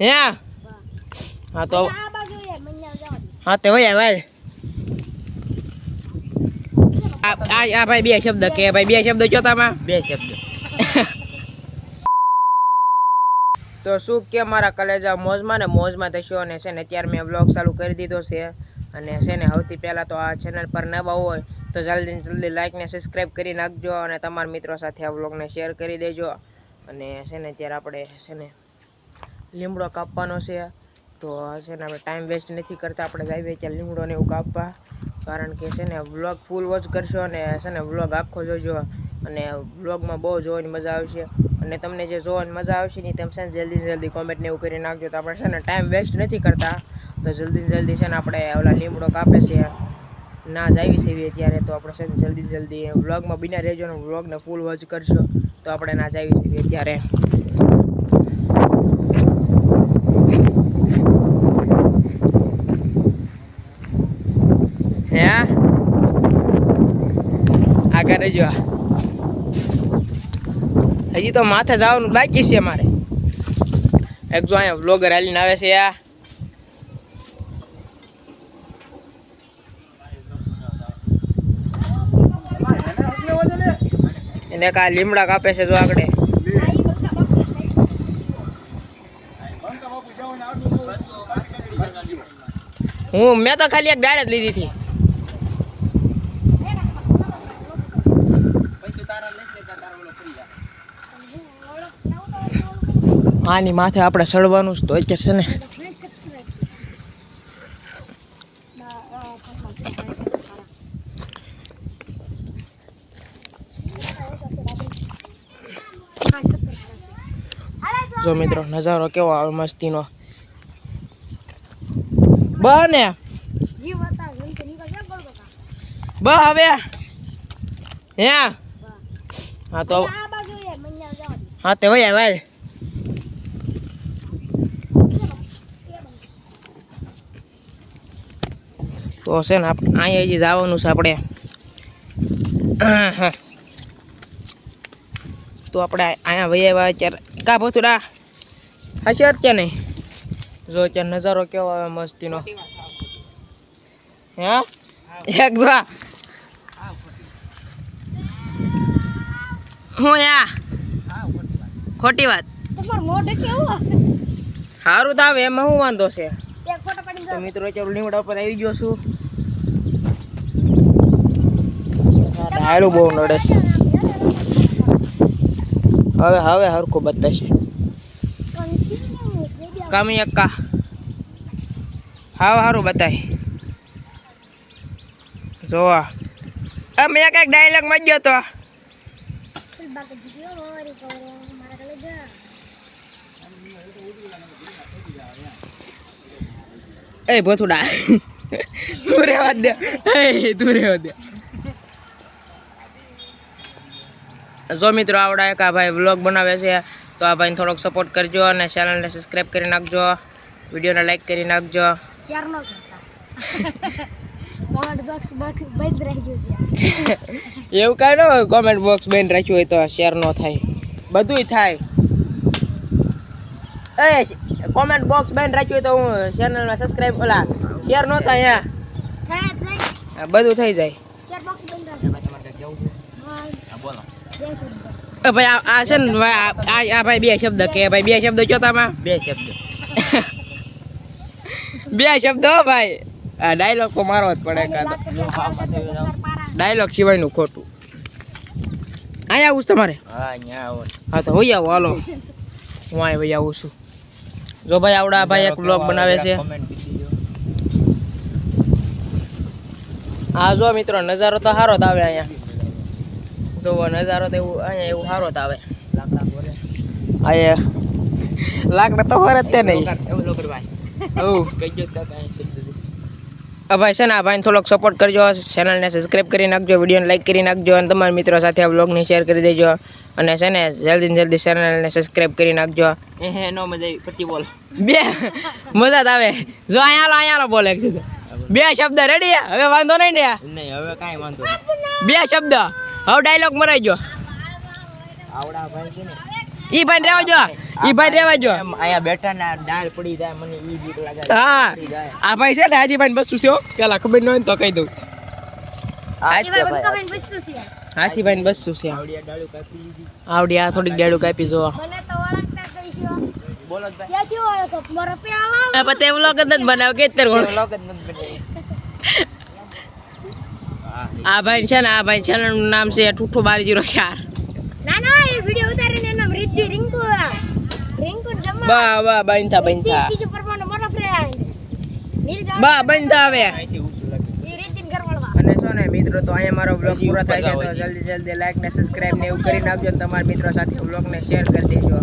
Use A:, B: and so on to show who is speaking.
A: હે હા તો હા તે ભાઈ ભાઈ આ ભાઈ બે શબ્દ કે ભાઈ બે શબ્દ ચોથામાં
B: બે શબ્દ.
A: તો શું કે મારા કલેજા મોજમાં ને મોજમાં થશો અને છે ને અત્યારે મેં બ્લોગ ચાલુ કરી દીધો છે અને છે ને સૌથી પહેલાં તો આ ચેનલ પર નવા હોય તો જલ્દી લાઈક ને સબસ્ક્રાઈબ કરી નાખજો અને તમારા મિત્રો સાથે આ બ્લોગને શેર કરી દેજો. અને છે ને અત્યારે આપણે છે ને લીમડો કાપવાનો છે તો છે ને આપણે ટાઈમ વેસ્ટ નથી કરતા, આપણે જઈએ ત્યાં લીમડો ને એવું કાપવા, કારણ કે છે ને વ્લોગ ફૂલ વોચ કરશો અને છે ને વ્લોગ આખો જોજો અને વ્લોગમાં બહુ જોવાની મજા આવશે. અને તમને જે જોવાની મજા આવશે ને તેમ છે ને જલ્દી કોમેન્ટ ને એવું કરી નાખજો. તો આપણે છે ને ટાઈમ વેસ્ટ નથી કરતા, તો જલ્દી છે ને આપણે ઓલા લીમડો કાપે છે ના જ આવી છે ત્યારે, તો આપણે છે ને જલ્દી વ્લોગમાં બિના રહેજો ને વ્લોગને ફૂલ વોચ કરશો તો આપણે ના જ આવી છે ત્યારે. હે આગળ રહેજો, હજી તો માથે જવાનું બાકી છે મારે. એક જો અહીંયા વ્લોગર હાલીને આવે છે એને કા લીમડા કાપે છે જો આગળ. મેં તો ખાલી એક ડાળ જ લીધી હતી. આની માથે આપણે સડવાનું જ તો અત્યારે છે ને. જો મિત્રો નજારો કેવો આવે મસ્તીનો. બને હવે હે હા તો હા તે ભાઈ ભાઈ તો છે ને અહીંયા હજી જવાનું છે આપણે. તો આપણે અહીંયા વહી આવ્યા અત્યારે કા ભથુડા હશે અત્યારે નહીં. જો અત્યારે નજારો કેવો આવે મસ્તીનો. હે એક જો હું યા ખોટી વાત સારું તો આવે એમાં શું વાંધો છે. તો મિત્રો અત્યારે લીમડા ઉપર આવી ગયો છું. ડાળું બહુ નડે છે. હવે હરખું બતાશે કામી અક્કા. સારું બતાય જોવા. મેં કઈક ડાયલોગ માગ્યો તો એ ભથુડા તું રેવા દે, તું રેવા દે. જો મિત્રો આવડા એક આ ભાઈ વ્લોગ બનાવે છે તો આ ભાઈને થોડોક સપોર્ટ કરજો અને ચેનલને સબસ્ક્રાઈબ કરી નાખજો, વિડીયોને લાઈક કરી નાખજો.
C: શેર ન કરતા કોમેન્ટ બોક્સ બંધ રાખ્યું છે.
A: એવું કાંઈ ન હોય, કોમેન્ટ બોક્સ બંધ રાખ્યું હોય તો શેર ન થાય, બધુંય થાય. એ કોમેન્ટ બોક્સ બંધ રાખ્યું હોય તો હું ચેનલમાં સબસ્ક્રાઈબ ઓલા શેર ન થાય બધું થઈ જાય. ભાઈ આ છે ને આ ભાઈ બે શબ્દ કે ભાઈ બે શબ્દ ચોથામાં
B: બે શબ્દ.
A: બે શબ્દ ભાઈ. આ ડાયલોગ તો મારવો જ પડે, ડાયલોગ સિવાયનું ખોટું. અહીંયા આવું તમારે? હા તો હોય આવો હાલો, હું અહીં ભાઈ આવું છું. જો ભાઈ આવડા ભાઈ એક બ્લોગ બનાવે છે. હા જો મિત્રો નજારો તો સારો જ આવે અહીંયા. જો નજારો તો એવું અહીંયા એવું સારો જ આવે. અહીંયા લાકડા તો હોર જ તે નહીં. ભાઈ છે ને આ ભાઈને થોડોક સપોર્ટ કરજો, ચેનલને સબસ્ક્રાઈબ કરી નાખજો, વિડીયોને લાઈક કરી નાખજો અને તમારા મિત્રો સાથે આ બ્લોગને શેર કરી દેજો. અને છે ને જલ્દી ચેનલને સબસ્ક્રાઈબ કરી નાખજો.
B: નો મજા પતિ બોલ
A: બે મજા જ આવે. જો અહીંયા બોલે બે શબ્દ રેડી. હવે વાંધો નહીં ને?
B: નહીં હવે કાંઈ વાંધો નહીં.
A: બે શબ્દ હવે ડાયલોગ મરાઈ ગયો.
B: આવડા ભાઈ છે ને
A: ઈ ભાઈ રહેવા જો ઈ ભાઈ રહેવા જો
B: એમ આયા બેઠા ના ડાળ પડી જાય મને ઈ બીક લાગે
A: હા
B: પડી જાય.
A: આ ભાઈ છે ને હાજીભાઈ બસ છે હો પેલા ખબર ન હોય ને તો કહી દઉં
B: આ
C: એ ભાઈ બંકા બેન બસ્તું છે
A: હાજીભાઈ બસ છે
B: આવડિયા ડાળું કાપી લીધી.
A: આવડી આ થોડીક ડેડું કાપી જો
C: મને તો ઓળખતા કઈ છો
B: બોલો જ ભાઈ
C: ક્યાંથી ઓળખો મારો પેલા
A: પતે વ્લોગ જ નથી બનાવ કે તેર
B: એવો લોક જ નથી બનાવી.
A: આ ભાઈ છે ને આ ભાઈ ચેનલ નું નામ છે ઠુઠ્ઠુ 1204
C: ના ના એ વિડિયો ઉતારીને એનું નામ રિદ્ધિ રિંકુ જમા
A: બા બનતા
C: બીજો પરમાનો મોટો ફ્રેન્ડ નીલ જાવ
A: બા બનતા હવે
B: અહીંથી ઊંચું લાગે.
C: એ રિદ્ધિ ઘરવાળવા
A: અને શું ને મિત્રો તો અહીંયા મારો બ્લોગ પૂરો થાય છે તો જલ્દી લાઈક ને સબસ્ક્રાઇબ ને એવું કરી નાખજો અને તમારા મિત્રો સાથે બ્લોગ ને શેર કરી દેજો